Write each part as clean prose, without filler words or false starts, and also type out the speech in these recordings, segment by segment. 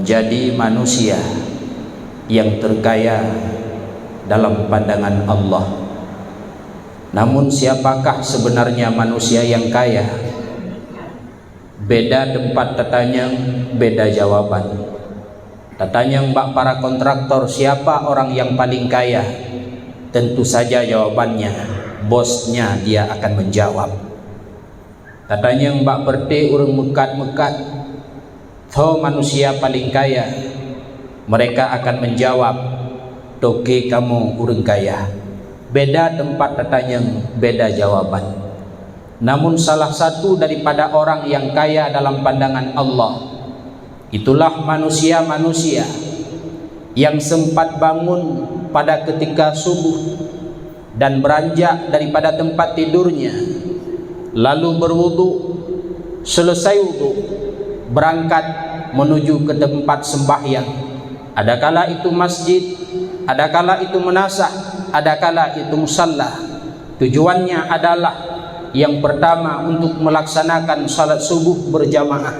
menjadi manusia yang terkaya dalam pandangan Allah. Namun siapakah sebenarnya manusia yang kaya? Beda tempat tatanya, beda jawaban. Tatanya mbak para kontraktor, siapa orang yang paling kaya? Tentu saja jawabannya bosnya dia akan menjawab. Tatanya mbak perte urang mekat-mekat, tho manusia paling kaya. Mereka akan menjawab, toke kamu urang kaya. Beda tempat tatanya, beda jawaban. Namun salah satu daripada orang yang kaya dalam pandangan Allah, itulah manusia-manusia yang sempat bangun pada ketika subuh dan beranjak daripada tempat tidurnya, lalu berwudu, selesai wudu, berangkat menuju ke tempat sembahyang. Adakala itu masjid, adakala itu menasah, adakala itu musalla. Tujuannya adalah yang pertama untuk melaksanakan salat subuh berjamaah,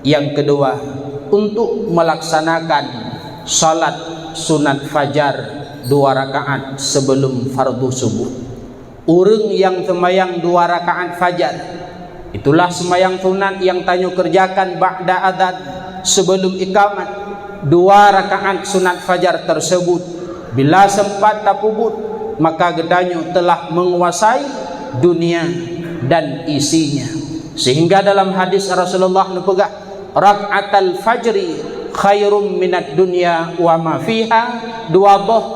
yang kedua untuk melaksanakan salat sunat fajar 2 rakaat sebelum fardu subuh. Urang yang sembahyang 2 rakaat fajar, itulah sembahyang sunat yang tanyo kerjakan ba'da adzan sebelum iqamat. 2 rakaat sunat fajar tersebut bila sempat tapubut, maka gedanyo telah menguasai dunia dan isinya. Sehingga dalam hadis Rasulullah nepegah, rakaatal fajri khairum minad dunya wa ma fiha. 2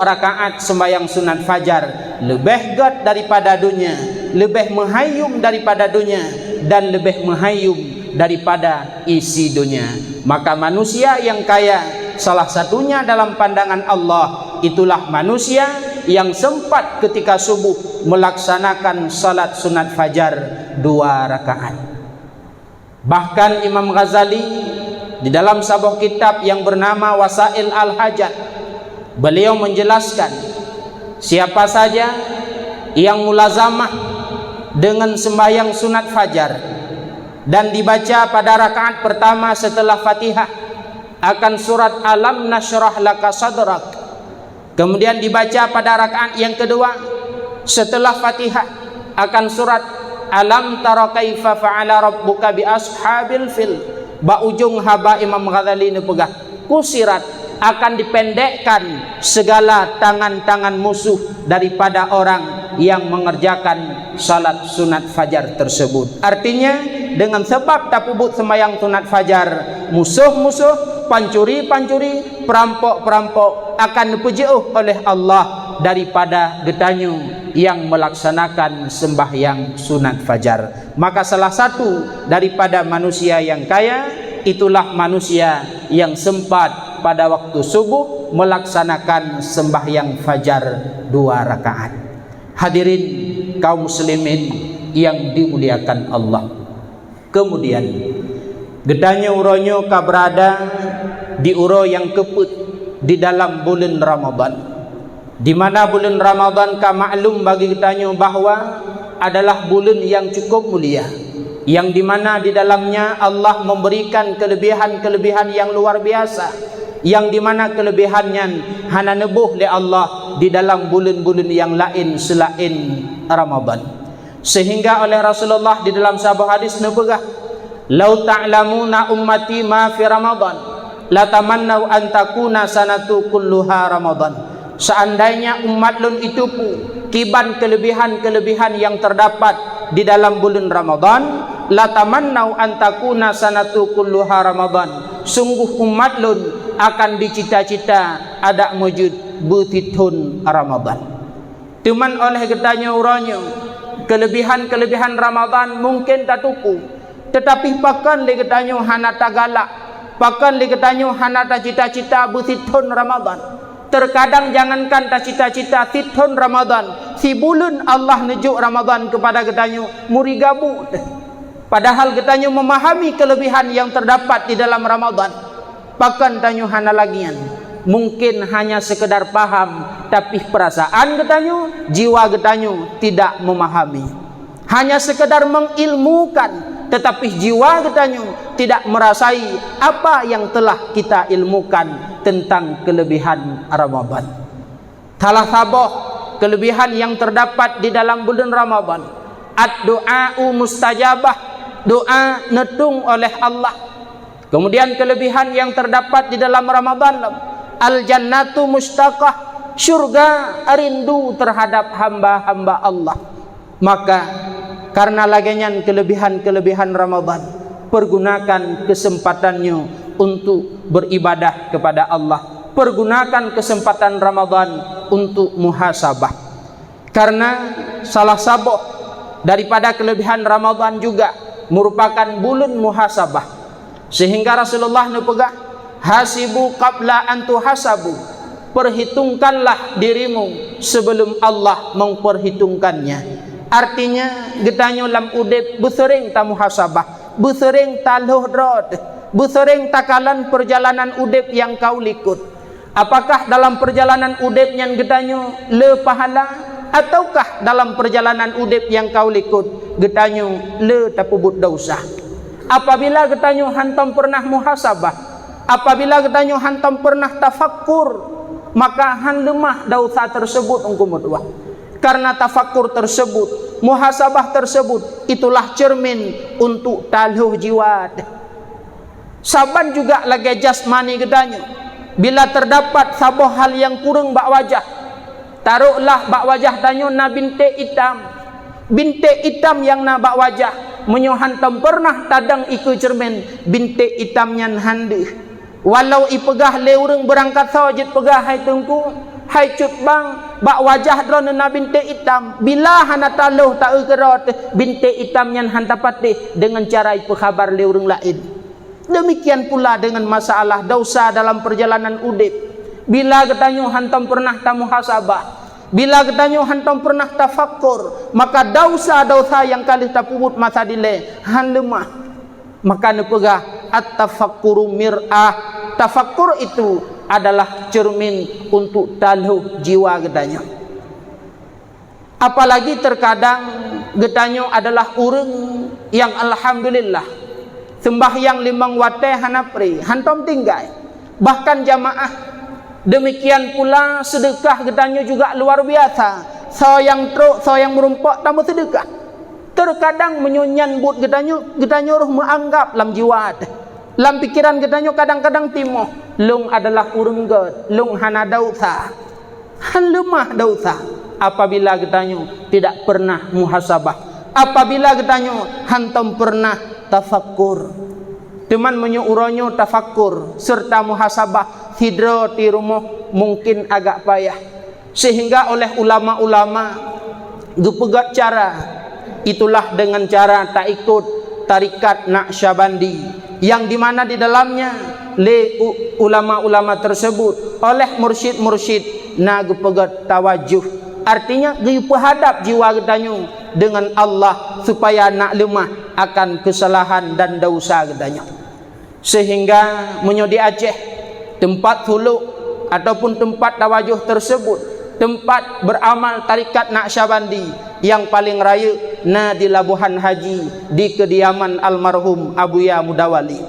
rakaat sembahyang sunat fajar lebih gad daripada dunia, lebih menghayum daripada dunia, dan lebih menghayum daripada isi dunia. Maka manusia yang kaya salah satunya dalam pandangan Allah itulah manusia yang sempat ketika subuh melaksanakan salat sunat fajar 2 rakaat. Bahkan Imam Ghazali di dalam sebuah kitab yang bernama Wasail Al-Hajat, beliau menjelaskan siapa saja yang mulazamah dengan sembahyang sunat fajar dan dibaca pada rakaat pertama setelah Fatihah akan surat Alam Nashrah Laka Sadrak, kemudian dibaca pada rakaat yang kedua setelah Fatihah akan surat Alam tara kaifa fa'ala rabbuka bi ashabil fil. Ba ujung haba Imam Ghazali nepegah, kusirat akan dipendekkan segala tangan-tangan musuh daripada orang yang mengerjakan salat sunat fajar tersebut. Artinya dengan sebab tapubut sembahyang sunat fajar, musuh-musuh, pancuri-pancuri, perampok-perampok akan dipejauh oleh Allah daripada getanyo yang melaksanakan sembahyang sunat fajar. Maka salah satu daripada manusia yang kaya itulah manusia yang sempat pada waktu subuh melaksanakan sembahyang fajar 2 rakaat. Hadirin kaum muslimin yang dimuliakan Allah. Kemudian gedanyo uronyo ka berada di uro yang keput di dalam bulan Ramadan, di mana bulan Ramadan ka maklum bagi gedanyo bahwa adalah bulan yang cukup mulia, yang dimana di dalamnya Allah memberikan kelebihan-kelebihan yang luar biasa, yang dimana kelebihannya hana nebuh oleh Allah di dalam bulan-bulan yang lain selain Ramadan. Sehingga oleh Rasulullah di dalam sebuah hadis nepegah, lau ta'lamuna ummati ma fi Ramadan la tamannau an takuna sanatu kulluha Ramadan. Seandainya umat lun itu pu kiban kelebihan-kelebihan yang terdapat di dalam bulan Ramadan, la tamannau an takuna sanatu kulluha Ramadan. Sungguh umat lun akan dicita-cita ada wujud butitun Ramadan. Cuman oleh getanya uranyo kelebihan-kelebihan Ramadan mungkin tak tupu, tetapi pakan le getanyo hana tagalak, pakan le getanyo hana ta cita-cita butitun Ramadan. Terkadang jangankan ta cita-cita titun Ramadan, si bulan Allah nejuk Ramadan kepada getanyo murigabu. Padahal getanyo memahami kelebihan yang terdapat di dalam Ramadan. Pakan tanyo hana lagian, mungkin hanya sekedar paham, tapi perasaan getanyo, jiwa getanyo tidak memahami. Hanya sekedar mengilmukan, tetapi jiwa katanya tidak merasai apa yang telah kita ilmukan tentang kelebihan Ramadan. Salah satu kelebihan yang terdapat di dalam bulan Ramadan, ad-du'a'u mustajabah, doa netung oleh Allah. Kemudian kelebihan yang terdapat di dalam Ramadan, al-jannatu mustaqah, syurga rindu terhadap hamba-hamba Allah. Maka karena lagian kelebihan-kelebihan Ramadan, pergunakan kesempatannya untuk beribadah kepada Allah. Pergunakan kesempatan Ramadan untuk muhasabah. Karena salah satu daripada kelebihan Ramadan juga merupakan bulan muhasabah. Sehingga Rasulullah nepegah, hasibu qabla an tuhasabu. Perhitungkanlah dirimu sebelum Allah memperhitungkannya. Artinya getanyo lam udip besering ta muhasabah, besering ta luhrod, besering takalan perjalanan udip yang kau likut. Apakah dalam perjalanan udip yang getanyo le pahala, ataukah dalam perjalanan udip yang kau likut getanyo le tapubut dosa? Apabila getanyo hantam pernah muhasabah, apabila getanyo hantam pernah tafakkur, maka han lemah dosa tersebut engkau mudwa. Karena tafakkur tersebut, muhasabah tersebut, itulah cermin untuk taluh jiwa. Saban juga lagi jasmani gedanyo. Bila terdapat sebuah hal yang kurang bak wajah, taruhlah bak wajah danyo na binte hitam. Binte hitam yang na bak wajah, menyohantam pernah tadang iku cermin binte hitamnya hande. Walau ipegah le urang berangkat sawajit pegah hai tengku, hai cut bang bak wajah drone na binte hitam, bila hana taluh ta eukerot binte hitam yang hantapat deh dengan cara ipu khabar le urang lain. Demikian pula dengan masalah dosa dalam perjalanan udip. Bila getanyo hantam pernah ta muhasabah, bila getanyo hantam pernah tafakkur, maka dosa-dosa yang kali tapubut masa dile han lemah. Maka nepegah at-tafakkuru mir'ah. Tafakkur itu adalah cermin untuk taluh jiwa getanyo. Apalagi terkadang getanyo adalah urang yang alhamdulillah sembahyang limang wate hanapri hantom tinggai, bahkan jamaah. Demikian pula sedekah getanyo juga luar biasa. Soyang truk, soyang merumpok tambah sedekah. Terkadang menyunyan but getanyo roh menganggap lam jiwa, lam pikiran getanyo kadang-kadang timoh lung adalah urang god, lung hana dosa, han lemah dosa. Apabila getanyo tidak pernah muhasabah, apabila getanyo hantam pernah tafakkur. Teman menyuuronyo tafakkur serta muhasabah hidro di rumah mungkin agak payah. Sehingga oleh ulama-ulama gepegat cara, itulah dengan cara tak ikut tarikat Naqsyabandi, yang dimana di dalamnya le ulama-ulama tersebut oleh mursyid-mursyid na gepegat tawajuh. Artinya gepehadap jiwa getanyo dengan Allah supaya nak lemah akan kesalahan dan dosa getanyo. Sehingga menyo di Aceh tempat suluk ataupun tempat tawajuh tersebut, tempat beramal tarikat Naqsyabandi yang paling raya na di Labuhan Haji di kediaman almarhum Abuya Mudawali.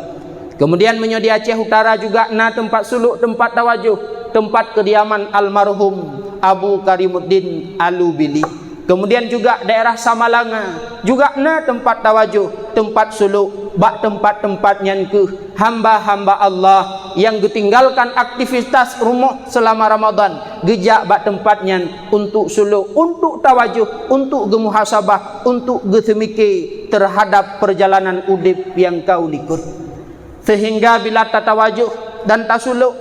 Kemudian menyo di Aceh Utara juga na tempat suluk, tempat tawajuh, tempat kediaman almarhum Abu Karimuddin Alubili. Kemudian juga daerah Samalanga juga na tempat tawajuh, tempat suluk, bak tempat-tempat yang ke hamba-hamba Allah yang ditinggalkan aktivitas rumah selama Ramadan, gejak bak tempatnya untuk suluk, untuk tawajuh, untuk gemuhasabah, untuk gesemike terhadap perjalanan udip yang kau likut. Sehingga bila tatawajuh dan tasuluk,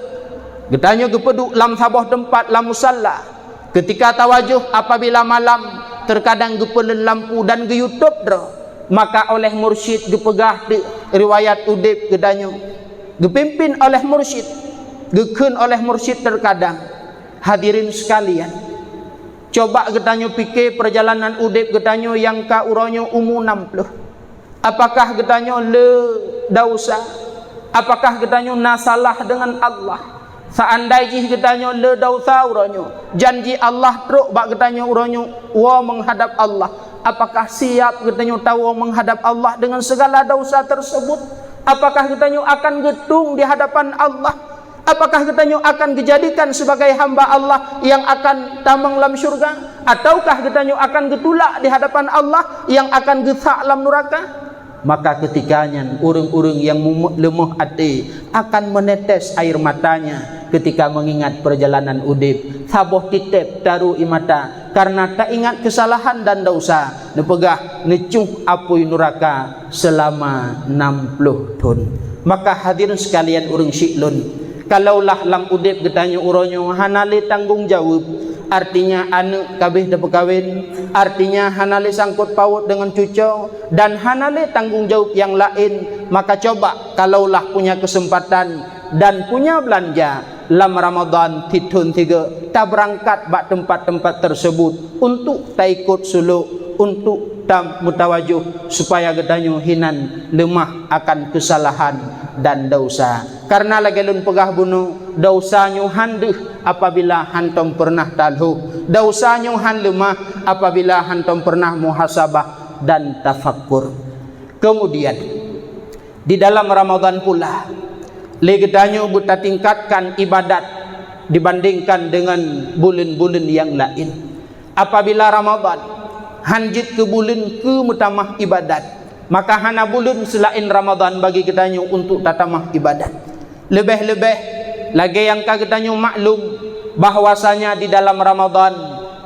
getanyo gepeduk lam sabah tempat lam musalla. Ketika tawajuh apabila malam terkadang gepelen lampu dan ge YouTube dro, maka oleh mursyid gepegah di riwayat udip gedanyo, gepimpin oleh mursyid, gekeun oleh mursyid terkadang. Hadirin sekalian, coba gedanyo pikir perjalanan udip gedanyo yang ka uronyo umu 60. Apakah gedanyo le dosa? Apakah gedanyo nasalah dengan Allah? Seandainya getanyo le dosa uronyo, janji Allah truk bak getanyo uronyo wa menghadap Allah, Apakah siap katanya tahu menghadap Allah dengan segala dosa tersebut? Apakah katanya akan getung di hadapan Allah? Apakah katanya akan dijadikan sebagai hamba Allah yang akan tamang dalam syurga? Ataukah katanya akan getulak di hadapan Allah yang akan gesak dalam neraka? Maka ketikanya urang-urang yang lemah hati akan menetes air matanya ketika mengingat perjalanan udip. Saboh titip taruh imata karena tak ingat kesalahan dan dosa. Nepegah necuh apui neraka selama 60 tahun. Maka hadirin sekalian urang syiklun, kalaulah lam udip getanya uronyo hanali tanggung jawab, artinya anak kabeh dah berkahwin, artinya hanale sangkut paut dengan cucu, dan hanale tanggung jawab yang lain. Maka coba kalaulah punya kesempatan dan punya belanja lam Ramadan titun 3 tak berangkat bak tempat-tempat tersebut untuk tak ikut suluk, untuk tak mutawajuh supaya gedanyo hinan lemah akan kesalahan dan dosa. Karena lagi lun pegah bunuh dosanyo handeh apabila hantom pernah talhu, dosanyo han lemah apabila hantom pernah muhasabah dan tafakkur. Kemudian di dalam Ramadan pula legedanyo buta tingkatkan ibadat dibandingkan dengan bulan-bulan yang lain. Apabila Ramadan hanjit ke bulan ke mutamah ibadat, maka hana bulan selain Ramadan bagi ketanyo untuk tatamah ibadat. Lebih-lebih lagi yang ketanyo maklum bahwasanya di dalam Ramadan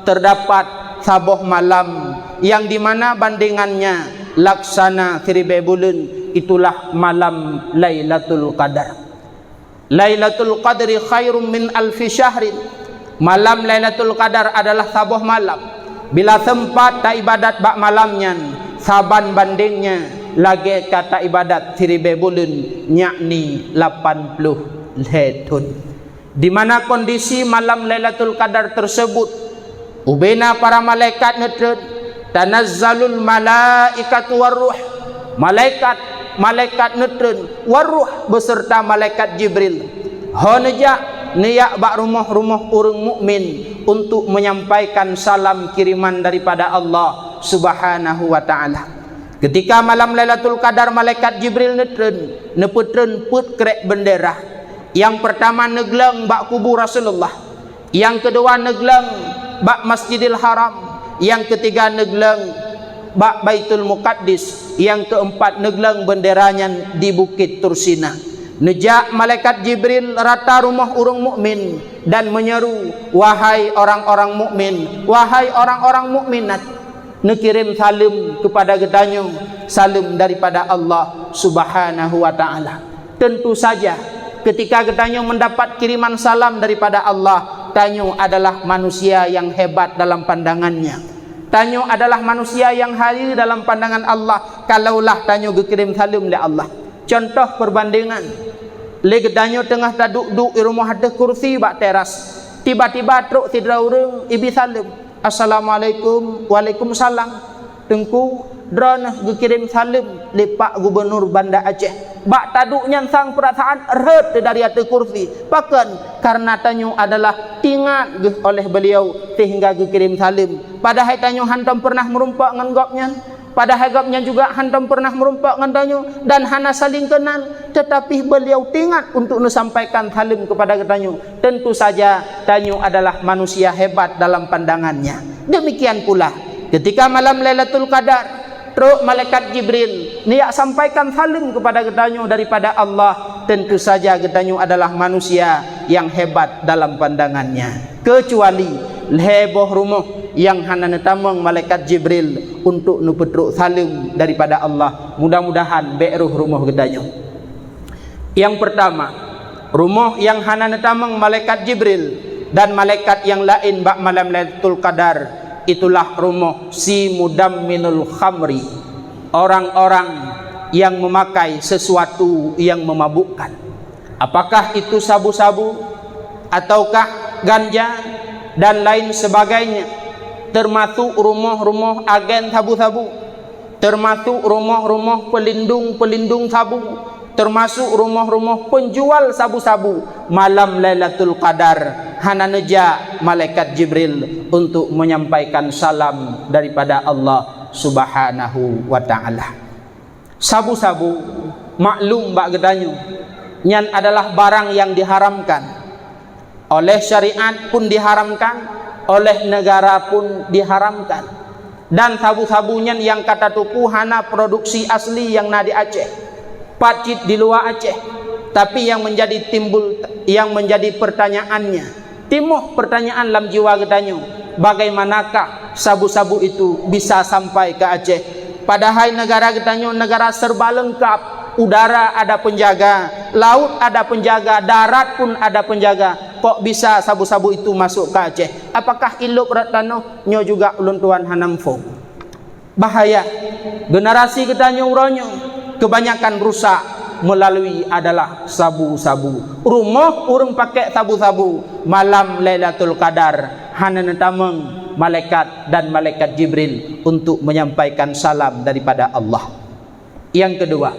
terdapat saboh malam yang dimana bandingannya laksana 1000 bulan, itulah malam Lailatul Qadar. Lailatul Qadri khairum min alfi syahrin. Malam Lailatul Qadar adalah saboh malam. Bila sempat tak ibadat bak malamnya, saban bandingnya lagi kata ibadat 1000 bulan, yakni 80 tahun. Di mana kondisi malam Lailatul Qadar tersebut, ubena para malaikat netret, tanazzalul malaikatu warruh, malaikat netren warruh beserta malaikat Jibril honja niyak bak rumah-rumah orang mukmin untuk menyampaikan salam kiriman daripada Allah Subhanahu wa taala. Ketika malam Lailatul Qadar, malaikat Jibril netren nepetren put krek bendera. Yang pertama negleng bak kubur Rasulullah, yang kedua negleng bak Masjidil Haram, yang ketiga negleng bak Baitul Muqaddis, yang keempat negleng benderanya di Bukit Tursina. Nejak malaikat Jibril rata rumah orang mukmin dan menyeru, wahai orang-orang mukmin, wahai orang-orang mukminat, nekirim salam kepada gedanyo, salam daripada Allah Subhanahu wa taala. Tentu saja ketika gedanyo mendapat kiriman salam daripada Allah, tanyo adalah manusia yang hebat dalam pandangannya. Tanyo adalah manusia yang hadir dalam pandangan Allah kalaulah tanyo dikirim salam oleh Allah. Contoh perbandingan, legedanyo tengah duduk di rumah ada kursi bak teras, tiba-tiba truk tidra urang ibi salam, assalamualaikum, waalaikumsalam. Tengku drone dikirim salam le Pak Gubernur Banda Aceh, bak taduknya sang perasaan eret dari atas kursi, bahkan karena tanyo adalah tingat oleh beliau sehingga dikirim salam. Padahal tanyo hantam pernah merumpak dengan gopnya, padahal gopnya juga hantam pernah merumpak dengan tanyo, dan hana saling kenal, tetapi beliau tingat untuk menyampaikan salam kepada tanyo. Tentu saja tanyo adalah manusia hebat dalam pandangannya. Demikian pula ketika malam Lailatul Qadar, truk malaikat Jibril niat sampaikan salam kepada gedanyo daripada Allah. Tentu saja gedanyo adalah manusia yang hebat dalam pandangannya, kecuali heboh rumah yang hana netamang malaikat Jibril untuk nupetruk salam daripada Allah. Mudah-mudahan beruh rumah gedanyo. Yang pertama, rumah yang hana netamang malaikat Jibril dan malaikat yang lain bak malam Lailatul Qadar, itulah rumah si mudamminul khamri, orang-orang yang memakai sesuatu yang memabukkan. Apakah itu sabu-sabu ataukah ganja dan lain sebagainya, termasuk rumah-rumah agen sabu-sabu, termasuk rumah-rumah pelindung-pelindung sabu, termasuk rumah-rumah penjual sabu-sabu. Malam Lailatul Qadar hana neja malaikat Jibril untuk menyampaikan salam daripada Allah Subhanahu wa ta'ala. Sabu-sabu maklum bak gedanyo nyan adalah barang yang diharamkan oleh syariat pun diharamkan, oleh negara pun diharamkan. Dan sabu-sabu nyan yang kata tuku hana produksi asli yang na di Aceh, pacit di luar Aceh. Tapi yang menjadi timbul, yang menjadi pertanyaannya, timuh pertanyaan dalam jiwa gedanyo, bagaimanakah sabu-sabu itu bisa sampai ke Aceh? Padahal negara gedanyo negara serba lengkap. Udara ada penjaga, laut ada penjaga, darat pun ada penjaga. Kok bisa sabu-sabu itu masuk ke Aceh? Apakah ilup ratano nyo juga ulun tuan hanamfo? Bahaya. Generasi gedanyo uronyo kebanyakan rusak melalui adalah sabu-sabu. Rumah urang pakai sabu-sabu. Malam Lailatul Qadar hana netameng malaikat dan malaikat Jibril untuk menyampaikan salam daripada Allah. Yang kedua,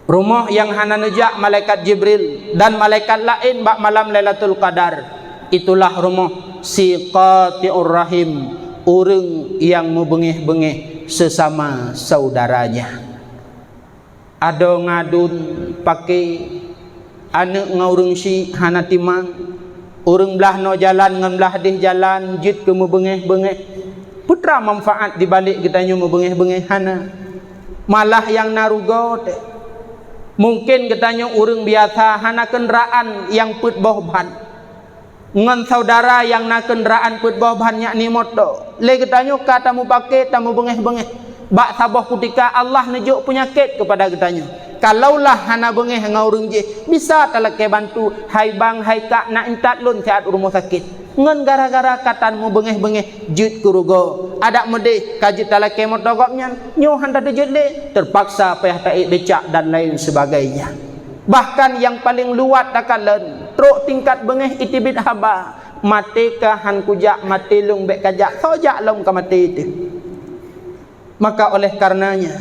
rumah yang hana nejak malaikat Jibril dan malaikat lain bak malam Lailatul Qadar, itulah rumah si qati'ur rahim, urang yang membengih-bengih sesama saudaranya. Ada ngadun pakai anak ngaurung si hana timang, urang belah no jalan ngan belah deh jalan jid ke membengih-bengih. Putra manfaat dibalik kita nyu membengih-bengih hana, malah yang narugo teh. Mungkin katanya urang biasa hana kendaraan yang put bawah ban, ngan saudara yang na kendaraan put bawah ban yakni motor. Le katanya kata mu pakai tamu bengeh-bengeh. Bak sabah kutika Allah nejuk penyakit kepada katanya. Kalaulah hana bengeh ngaurung je, bisa talake bantu hai bang hai kak nak intat lun saat rumah sakit. Ngan gara-gara katan mu bengeh-bengeh jut kurugo. Ada mede kajit talake motogopnya nyo handa dejut le, terpaksa payah taik decak dan lain sebagainya. Bahkan yang paling luat takalan truk tingkat bengeh itibit haba, mate ka han kujak mate lung bek kajak sojak long ka mate itu. Maka oleh karenanya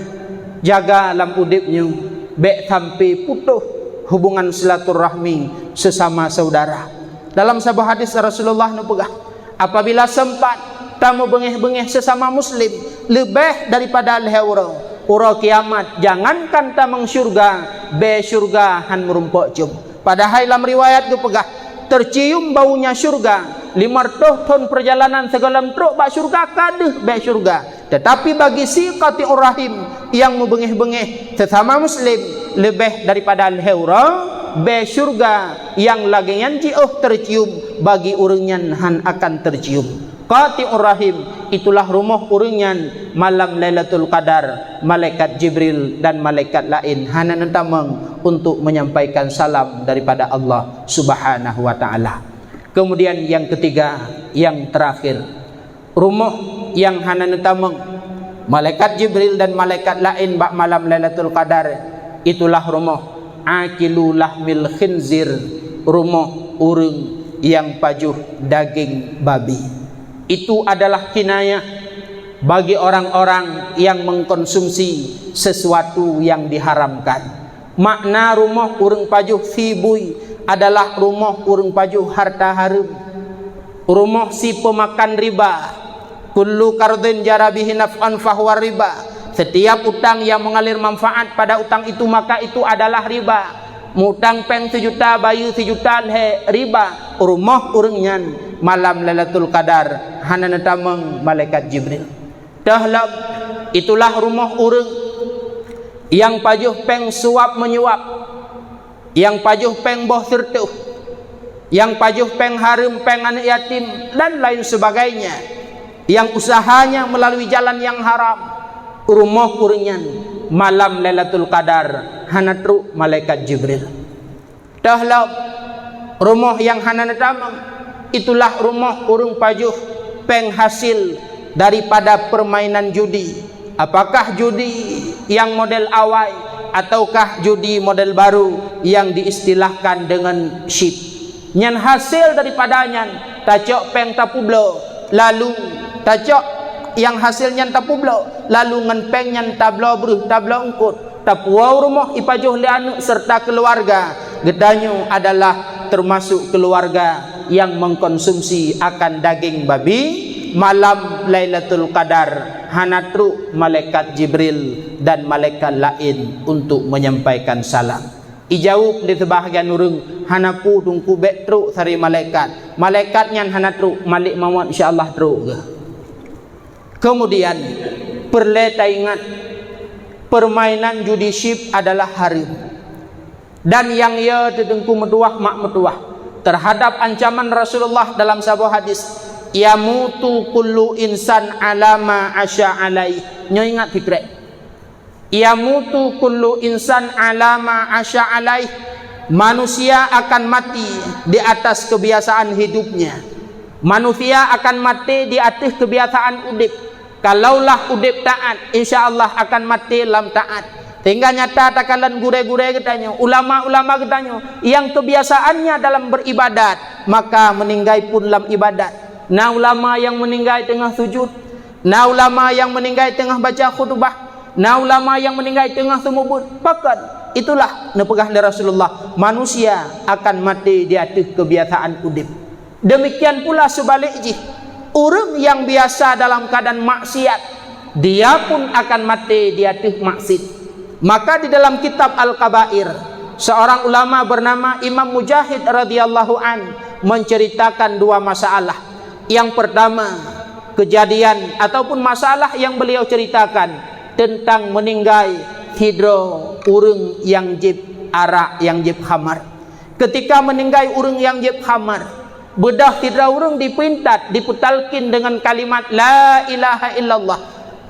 jaga lam udipnya bek sampai putus hubungan silaturahmi sesama saudara. Dalam sebuah hadis Rasulullah nupegah, apabila sempat tamu bengeh-bengeh sesama muslim lebih daripada al-hawra ura kiamat, jangankan tamang syurga, be syurga han merumpok cum. Padahal dalam riwayat nupegah tercium baunya syurga 500 ton perjalanan segala truk bak syurga kadeh be syurga. Tetapi bagi si qati'ur rahim yang membengih-bengih sesama muslim lebih daripada al-hawra, be syurga yang lagi nyanci tercium bagi urangnya han akan tercium. Qati'ur rahim itulah rumah urangnya malam Lailatul Qadar, malaikat Jibril dan malaikat lain hana nentameng untuk menyampaikan salam daripada Allah Subhanahu wa ta'ala. Kemudian yang ketiga, yang terakhir, rumah yang hana nentameng malaikat Jibril dan malaikat lain bak malam Lailatul Qadar, itulah rumah akilu lahmil khinzir, rumah urang yang pajuh daging babi. Itu adalah kinayah bagi orang-orang yang mengkonsumsi sesuatu yang diharamkan. Makna rumah urang pajuh fibui adalah rumah urang pajuh harta haram, rumah si pemakan riba. Kullu qardin jarabihi naf'an fahuwa riba. Setiap utang yang mengalir manfaat pada utang itu maka itu adalah riba. Mutang peng 1 juta bayu 1 juta riba. Rumah urangnya malam Lailatul Qadar hana netameng malaikat Jibril. Dahlab itulah rumah urang yang pajuh peng suap menyuap, yang pajuh peng boh sertuh, yang pajuh peng harum peng anak yatim dan lain sebagainya, yang usahanya melalui jalan yang haram. Rumah urangnya malam Lailatul Qadar hana truk malaikat Jibril. Dahlab rumah yang hana netameng itulah rumah urang pajuh penghasil daripada permainan judi. Apakah judi yang model awal ataukah judi model baru yang diistilahkan dengan ship. Nyan hasil daripadanya tacok peng tapublo, lalu tacok yang hasilnya tapublo, lalu ngan peng nyan tablo bruh tablo engkut tapuau rumah ipajuh li anak serta keluarga. Gedanyo adalah termasuk keluarga yang mengkonsumsi akan daging babi, malam Lailatul Qadar hanatru malaikat Jibril dan malaikat lain untuk menyampaikan salam. Ijawab di sebahagian urang hanapu tungku betru sari malaikat. Malaikatnya hanatru malik mawat insyaallah tru. Kemudian perleta ingat permainan judiship adalah haram. Dan yang ia tedengku metuah mak metuah terhadap ancaman Rasulullah dalam sebuah hadis, yamutu kullu insan alama asya alaih. Nyo ingat fikrah, yamutu kullu insan alama asya alaih. Manusia akan mati di atas kebiasaan hidupnya. Manusia akan mati di atas kebiasaan udip. Kalaulah udip taat, insyaallah akan mati lam taat. Sehingga nyata takalan gure-gure katanya, ulama-ulama katanya, yang kebiasaannya dalam beribadat, maka meninggal pun dalam ibadat. Nah ulama yang meninggal tengah sujud, nah ulama yang meninggal tengah baca khutbah, nah ulama yang meninggal tengah sumubut. Pakat itulah nepegah dari Rasulullah, manusia akan mati di atas kebiasaan udip. Demikian pula sebaliknya, orang yang biasa dalam keadaan maksiat, dia pun akan mati di atas maksiat. Maka di dalam kitab Al-Kabair, seorang ulama bernama Imam Mujahid radhiyallahu an menceritakan dua masalah. Yang pertama, kejadian ataupun masalah yang beliau ceritakan tentang meninggal hidro urang yang jib arak yang jib khamar. Ketika meninggal urang yang jib khamar, bedah hidro urang dipintat, diputalkin dengan kalimat la ilaha illallah.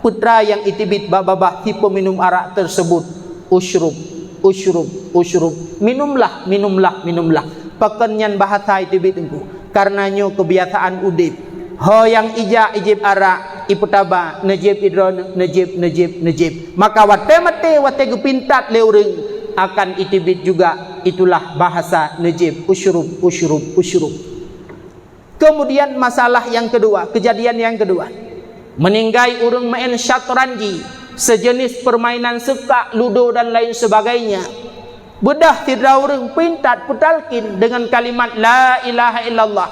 Putra yang itibit bababah si peminum arak tersebut, usyrub, usyrub, usyrub, minumlah, minumlah, minumlah. Pekenyan bahasa itibit itu, karenanya kebiasaan udip. Ho yang ijib arak, iputaba, nejib idron, nejib, nejib, nejib. Maka wate mate wate gepintat leureng akan itibit juga. Itulah bahasa nejib, usyrub, usyrub, usyrub. Kemudian masalah yang kedua, kejadian yang kedua. Meninggal urang main syatranji, sejenis permainan sekak, ludo dan lain sebagainya. Bedah tidak urang pintat putalkin dengan kalimat la ilaha illallah.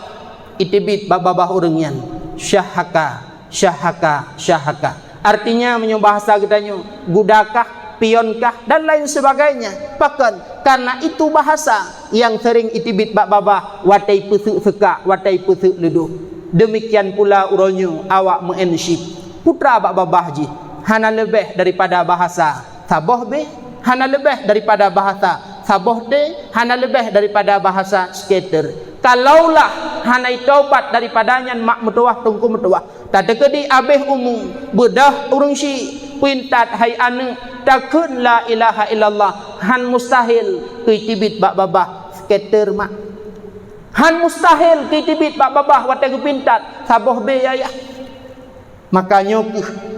Itibit bababah urangnya syahaka, syahaka, syahaka. Artinya menyebahasa katanya gudakah, pionkah dan lain sebagainya. Pakan karena itu bahasa yang sering itibit bababah watai pesuk sekak, watai pesuk ludo. Demikian pula uronyo awak mengenship putra bak babahji hana lebih daripada bahasa saboh be, hana lebih daripada bahasa saboh de, hana lebih daripada bahasa skater. Kalaulah hana taubat daripadanya mak metuah tungku metuah tak dekedi abeh umum bedah urung si pintat hai anu takun la ilaha illallah han mustahil kuitibit bak babah skater mak. Han mustahil kitibit bak babah watai pintat saboh be ya. Makanya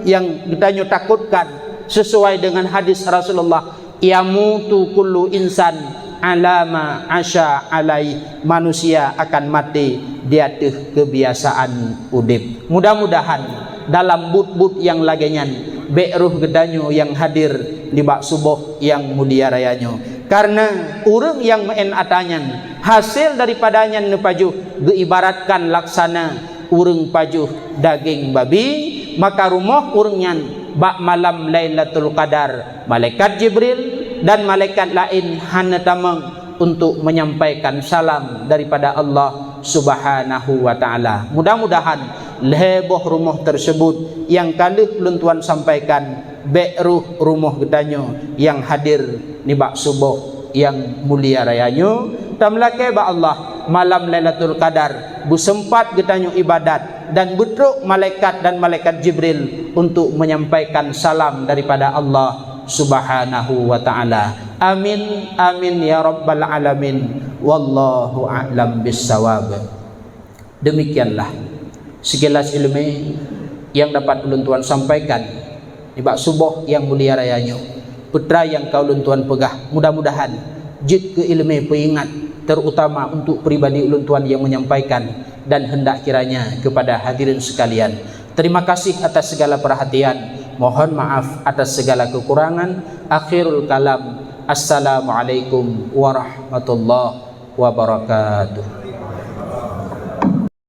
yang kita takutkan sesuai dengan hadis Rasulullah, yamutu kullu insan alama asya alai. Manusia akan mati di atas kebiasaan udip. Mudah-mudahan dalam but-but yang lagenyan beruh gedanyo yang hadir di bak subuh yang mulia rayanyo. Karena urang yang main atanyan hasil daripadanya nepaju diibaratkan laksana urang pajuh daging babi, maka rumah urangnya bak malam Lailatul Qadar malaikat Jibril dan malaikat lain hana tamang untuk menyampaikan salam daripada Allah Subhanahu wa taala. Mudah-mudahan leboh rumah tersebut yang kali belum tuan sampaikan beruh rumah gedanyo yang hadir ni bak subuh yang mulia rayanyo tamlake ba Allah malam Lailatul Qadar busempat gedanyo ibadat dan betruk malaikat dan malaikat Jibril untuk menyampaikan salam daripada Allah Subhanahu wa taala. Amin amin ya rabbal alamin. Wallahu a'lam bissawab. Demikianlah sekilas ilmu yang dapat ulun tuan sampaikan di bak subuh yang mulia rayanyo. Putra yang kau ulun tuan pegah, mudah-mudahan jid ke ilmu peingat terutama untuk pribadi ulun tuan yang menyampaikan dan hendak kiranya kepada hadirin sekalian. Terima kasih atas segala perhatian. Mohon maaf atas segala kekurangan. Akhirul kalam. Assalamualaikum warahmatullahi wabarakatuh.